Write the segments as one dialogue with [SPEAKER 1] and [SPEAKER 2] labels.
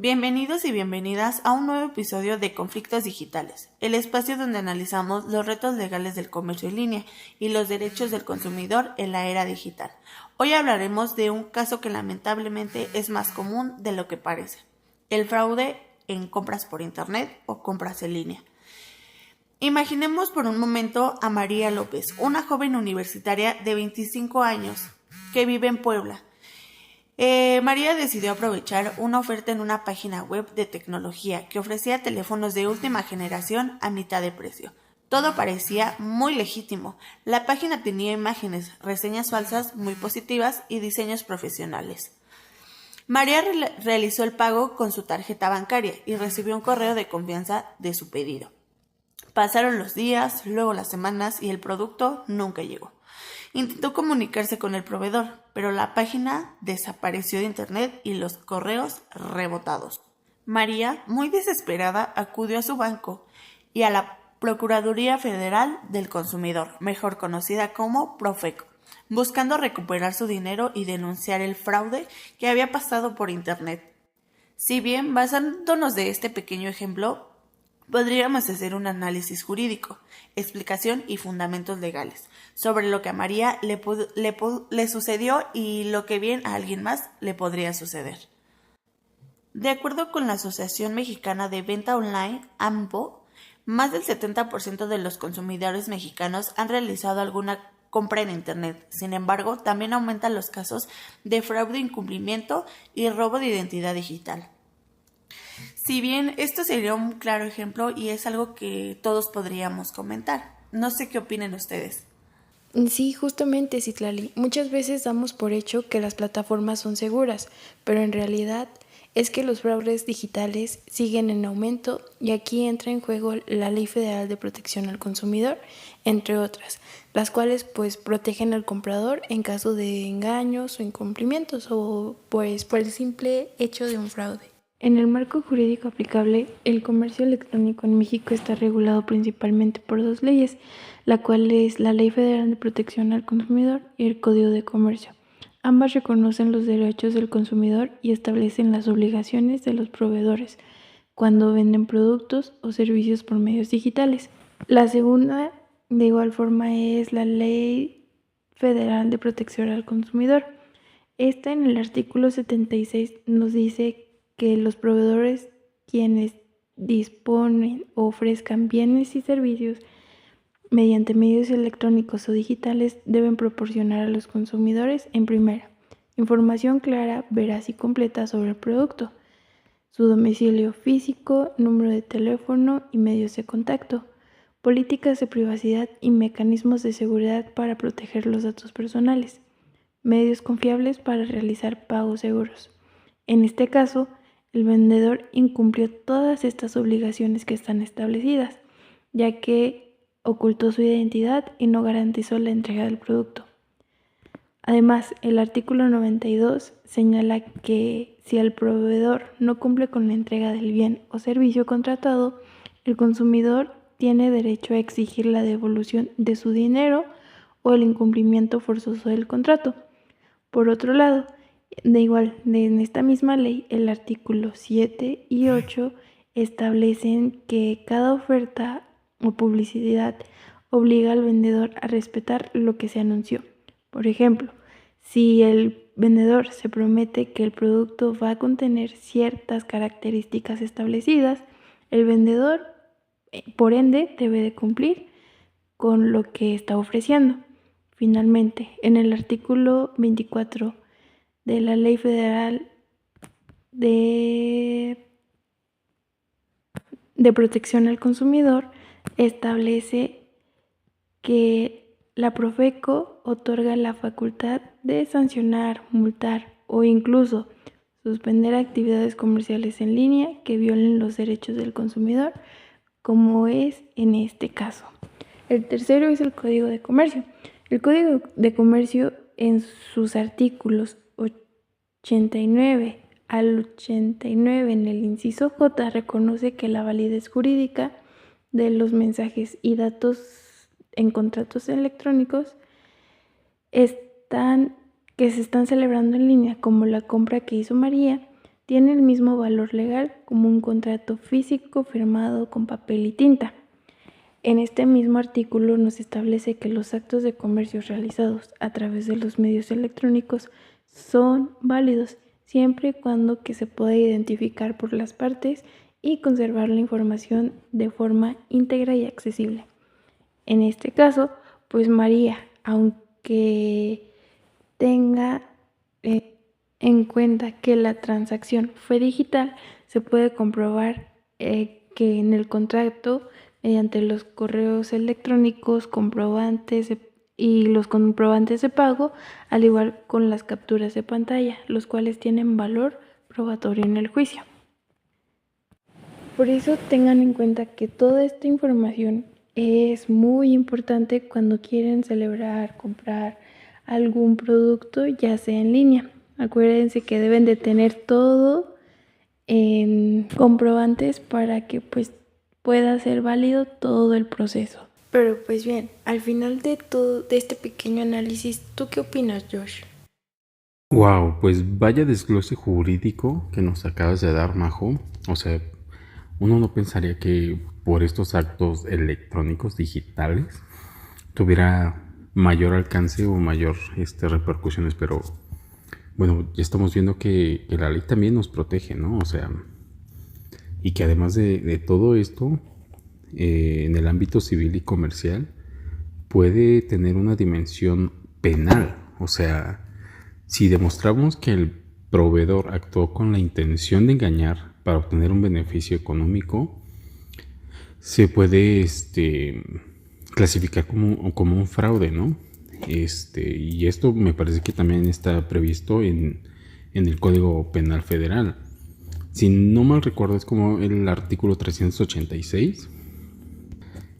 [SPEAKER 1] Bienvenidos y bienvenidas a un nuevo episodio de Conflictos Digitales, el espacio donde analizamos los retos legales del comercio en línea y los derechos del consumidor en la era digital. Hoy hablaremos de un caso que lamentablemente es más común de lo que parece: el fraude en compras por internet o compras en línea. Imaginemos por un momento a María López, una joven universitaria de 25 años que vive en Puebla. María decidió aprovechar una oferta en una página web de tecnología que ofrecía teléfonos de última generación a mitad de precio. Todo parecía muy legítimo. La página tenía imágenes, reseñas falsas muy positivas y diseños profesionales. María realizó el pago con su tarjeta bancaria y recibió un correo de confianza de su pedido. Pasaron los días, luego las semanas y el producto nunca llegó. Intentó comunicarse con el proveedor, pero la página desapareció de internet y los correos rebotados. María, muy desesperada, acudió a su banco y a la Procuraduría Federal del Consumidor, mejor conocida como Profeco, buscando recuperar su dinero y denunciar el fraude que había pasado por internet. Si bien, basándonos de este pequeño ejemplo, podríamos hacer un análisis jurídico, explicación y fundamentos legales sobre lo que a María le sucedió y lo que bien a alguien más le podría suceder. De acuerdo con la Asociación Mexicana de Venta Online, AMVO, más del 70% de los consumidores mexicanos han realizado alguna compra en internet. Sin embargo, también aumentan los casos de fraude, incumplimiento y robo de identidad digital. Si bien esto sería un claro ejemplo y es algo que todos podríamos comentar. No sé qué opinen ustedes.
[SPEAKER 2] Sí, justamente, Citlali. Muchas veces damos por hecho que las plataformas son seguras, pero en realidad es que los fraudes digitales siguen en aumento y aquí entra en juego la Ley Federal de Protección al Consumidor, entre otras, las cuales protegen al comprador en caso de engaños o incumplimientos o por el simple hecho de un fraude. En el marco jurídico aplicable, el comercio electrónico en México está regulado principalmente por dos leyes, la cual es la Ley Federal de Protección al Consumidor y el Código de Comercio. Ambas reconocen los derechos del consumidor y establecen las obligaciones de los proveedores cuando venden productos o servicios por medios digitales. La segunda, de igual forma, es la Ley Federal de Protección al Consumidor. Esta, en el artículo 76, nos dice que los proveedores, quienes disponen o ofrezcan bienes y servicios mediante medios electrónicos o digitales, deben proporcionar a los consumidores, en primera, información clara, veraz y completa sobre el producto, su domicilio físico, número de teléfono y medios de contacto, políticas de privacidad y mecanismos de seguridad para proteger los datos personales, medios confiables para realizar pagos seguros. En este caso, el vendedor incumplió todas estas obligaciones que están establecidas, ya que ocultó su identidad y no garantizó la entrega del producto. Además, el artículo 92 señala que si el proveedor no cumple con la entrega del bien o servicio contratado, el consumidor tiene derecho a exigir la devolución de su dinero o el incumplimiento forzoso del contrato. Por otro lado, en esta misma ley, el artículo 7 y 8 establecen que cada oferta o publicidad obliga al vendedor a respetar lo que se anunció. Por ejemplo, si el vendedor se promete que el producto va a contener ciertas características establecidas, el vendedor, por ende, debe de cumplir con lo que está ofreciendo. Finalmente, en el artículo 24 de la Ley Federal de Protección al Consumidor, establece que la Profeco otorga la facultad de sancionar, multar o incluso suspender actividades comerciales en línea que violen los derechos del consumidor, como es en este caso. El tercero es el Código de Comercio. El Código de Comercio, en sus artículos 89 al 89 en el inciso J, reconoce que la validez jurídica de los mensajes y datos en contratos electrónicos que se están celebrando en línea, como la compra que hizo María, tiene el mismo valor legal como un contrato físico firmado con papel y tinta. En este mismo artículo nos establece que los actos de comercio realizados a través de los medios electrónicos son válidos siempre y cuando que se pueda identificar por las partes y conservar la información de forma íntegra y accesible. En este caso, pues María, aunque tenga en cuenta que la transacción fue digital, se puede comprobar que en el contrato, mediante los correos electrónicos, y los comprobantes de pago, al igual con las capturas de pantalla, los cuales tienen valor probatorio en el juicio. Por eso tengan en cuenta que toda esta información es muy importante cuando quieren celebrar, comprar algún producto, ya sea en línea. Acuérdense que deben de tener todo en comprobantes para que pues pueda ser válido todo el proceso. Pero pues bien, al final de todo de este pequeño análisis, ¿tú qué opinas, Josh?
[SPEAKER 3] Wow, pues vaya desglose jurídico que nos acabas de dar, Majo. O sea, uno no pensaría que por estos actos electrónicos digitales tuviera mayor alcance o mayor repercusiones, pero bueno, ya estamos viendo que la ley también nos protege, ¿no? O sea, y que además de todo esto, en el ámbito civil y comercial, puede tener una dimensión penal. O sea, si demostramos que el proveedor actuó con la intención de engañar para obtener un beneficio económico, se puede clasificar como un fraude, ¿no? Y esto me parece que también está previsto en el Código Penal Federal. Si no mal recuerdo, es como el artículo 386,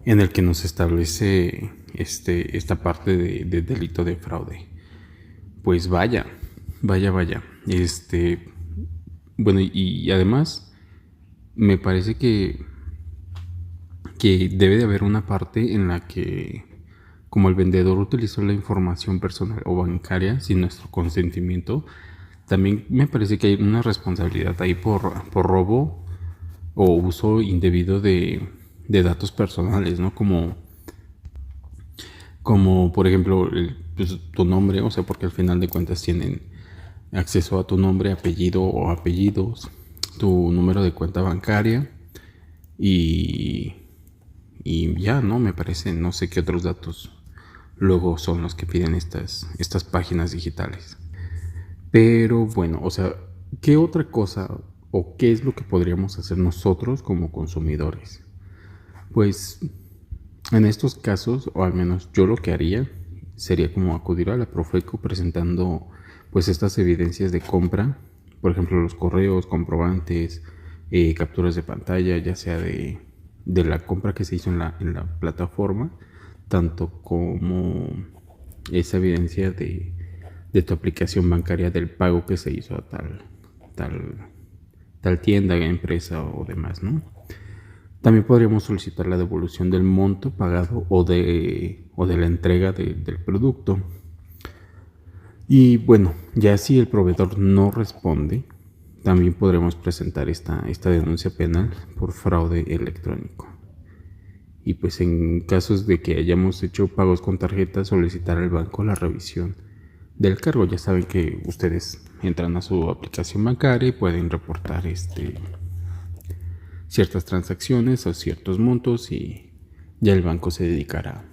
[SPEAKER 3] en el que nos establece esta parte de delito de fraude. Pues vaya. Bueno, y además me parece que debe de haber una parte en la que, como el vendedor utilizó la información personal o bancaria sin nuestro consentimiento, también me parece que hay una responsabilidad ahí por robo o uso indebido de datos personales, ¿no? Como por ejemplo pues, tu nombre, o sea, porque al final de cuentas tienen acceso a tu nombre, apellido o apellidos, tu número de cuenta bancaria y ya, ¿no? Me parece, no sé qué otros datos luego son los que piden estas páginas digitales. Pero bueno, o sea, ¿qué otra cosa o qué es lo que podríamos hacer nosotros como consumidores? Pues en estos casos, o al menos yo lo que haría, sería como acudir a la Profeco presentando pues estas evidencias de compra, por ejemplo los correos, comprobantes, capturas de pantalla, ya sea de la compra que se hizo en la plataforma, tanto como esa evidencia de tu aplicación bancaria del pago que se hizo a tal tienda, empresa o demás, ¿no? También podríamos solicitar la devolución del monto pagado o de la entrega del producto. Y bueno, ya si el proveedor no responde, también podremos presentar esta denuncia penal por fraude electrónico. Y pues en casos de que hayamos hecho pagos con tarjeta, solicitar al banco la revisión del cargo. Ya saben que ustedes entran a su aplicación bancaria y pueden reportar ciertas transacciones o ciertos montos y ya el banco se dedicará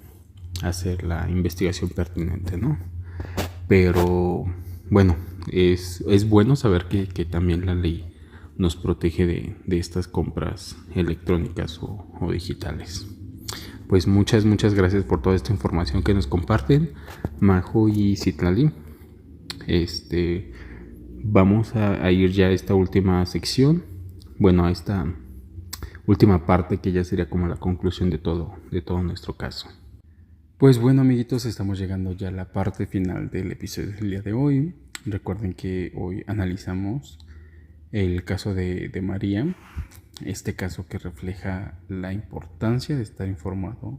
[SPEAKER 3] a hacer la investigación pertinente, ¿no? Pero bueno, es bueno saber que también la ley nos protege de estas compras electrónicas o digitales. Pues muchas gracias por toda esta información que nos comparten Majo y Citlali. Vamos a ir ya a esta última sección, bueno, a esta última parte que ya sería como la conclusión de todo nuestro caso. Pues bueno, amiguitos, estamos llegando ya a la parte final del episodio del día de hoy. Recuerden que hoy analizamos el caso de María, este caso que refleja la importancia de estar informado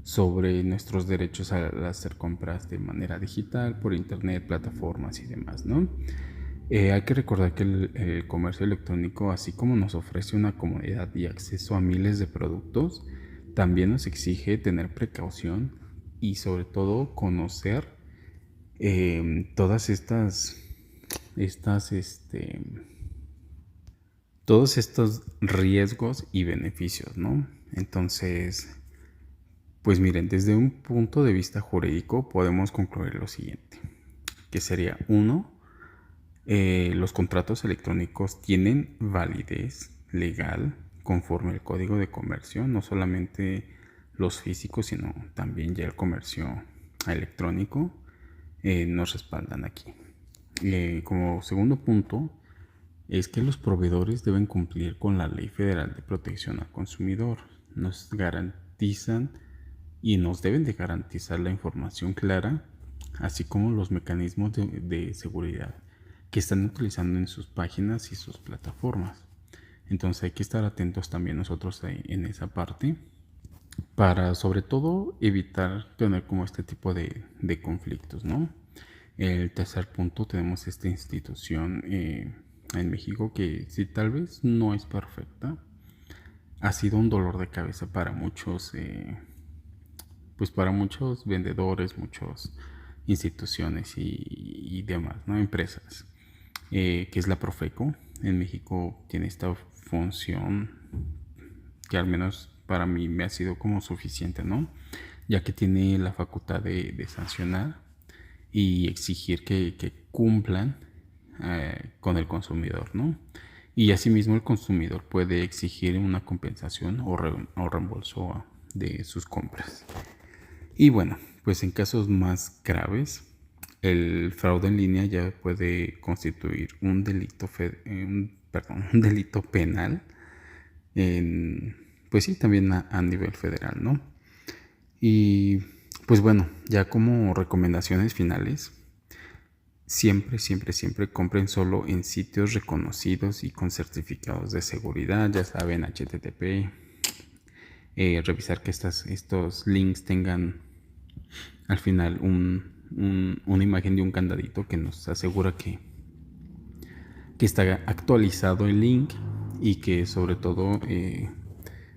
[SPEAKER 3] sobre nuestros derechos al hacer compras de manera digital, por internet, plataformas y demás, ¿no? Hay que recordar que el comercio electrónico, así como nos ofrece una comodidad y acceso a miles de productos, también nos exige tener precaución y sobre todo conocer todas todos estos riesgos y beneficios, ¿no? Entonces, pues miren, desde un punto de vista jurídico podemos concluir lo siguiente, que sería uno, los contratos electrónicos tienen validez legal conforme al Código de Comercio, no solamente los físicos, sino también ya el comercio electrónico nos respaldan aquí. Como segundo punto, es que los proveedores deben cumplir con la Ley Federal de Protección al Consumidor. Nos garantizan y nos deben de garantizar la información clara, así como los mecanismos de seguridad que están utilizando en sus páginas y sus plataformas. Entonces hay que estar atentos también nosotros en esa parte para sobre todo evitar tener como este tipo de conflictos, ¿no? El tercer punto, tenemos esta institución en México que si tal vez no es perfecta, ha sido un dolor de cabeza para muchos, pues para muchos vendedores, muchas instituciones y demás, ¿no? Empresas, que es la Profeco. En México tiene esta función que al menos para mí me ha sido como suficiente, ¿no? Ya que tiene la facultad de sancionar y exigir que cumplan con el consumidor, ¿no? Y asimismo el consumidor puede exigir una compensación o reembolso de sus compras. Y bueno, pues en casos más graves, el fraude en línea ya puede constituir un delito, un delito penal, pues sí, también a nivel federal, ¿no? Y pues bueno, ya como recomendaciones finales, siempre compren solo en sitios reconocidos y con certificados de seguridad, ya saben, HTTP. Revisar que estos links tengan al final una imagen de un candadito que nos asegura que está actualizado el link y que sobre todo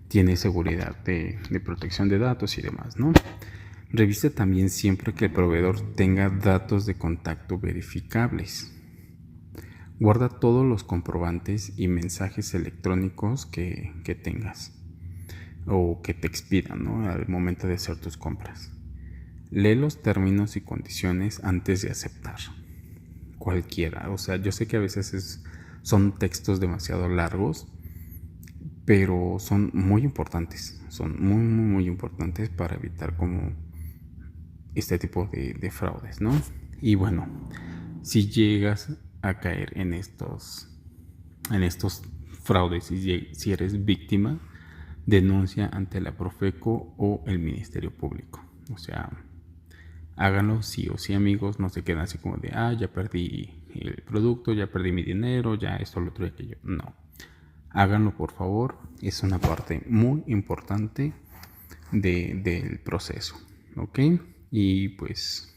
[SPEAKER 3] tiene seguridad de protección de datos y demás, ¿no? Revise también siempre que el proveedor tenga datos de contacto verificables. Guarda todos los comprobantes y mensajes electrónicos que tengas o que te expidan, ¿no? Al momento de hacer tus compras. Lee los términos y condiciones antes de aceptar cualquiera. O sea, yo sé que a veces son textos demasiado largos, pero son muy importantes. Son muy importantes para evitar como este tipo de fraudes, ¿no? Y bueno, si llegas a caer en estos fraudes y si eres víctima, denuncia ante la Profeco o el Ministerio Público. O sea, háganlo sí o sí, amigos. No se queden así como de, ya perdí el producto, ya perdí mi dinero, ya esto, lo otro y aquello. No, háganlo por favor. Es una parte muy importante del proceso, ¿ok? Y pues,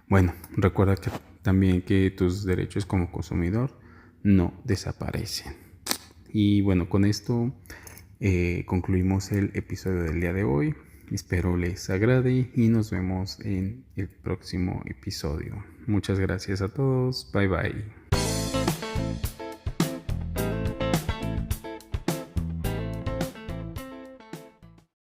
[SPEAKER 3] bueno, recuerda que también que tus derechos como consumidor no desaparecen. Y bueno, con esto concluimos el episodio del día de hoy. Espero les agrade y nos vemos en el próximo episodio. Muchas gracias a todos. Bye bye.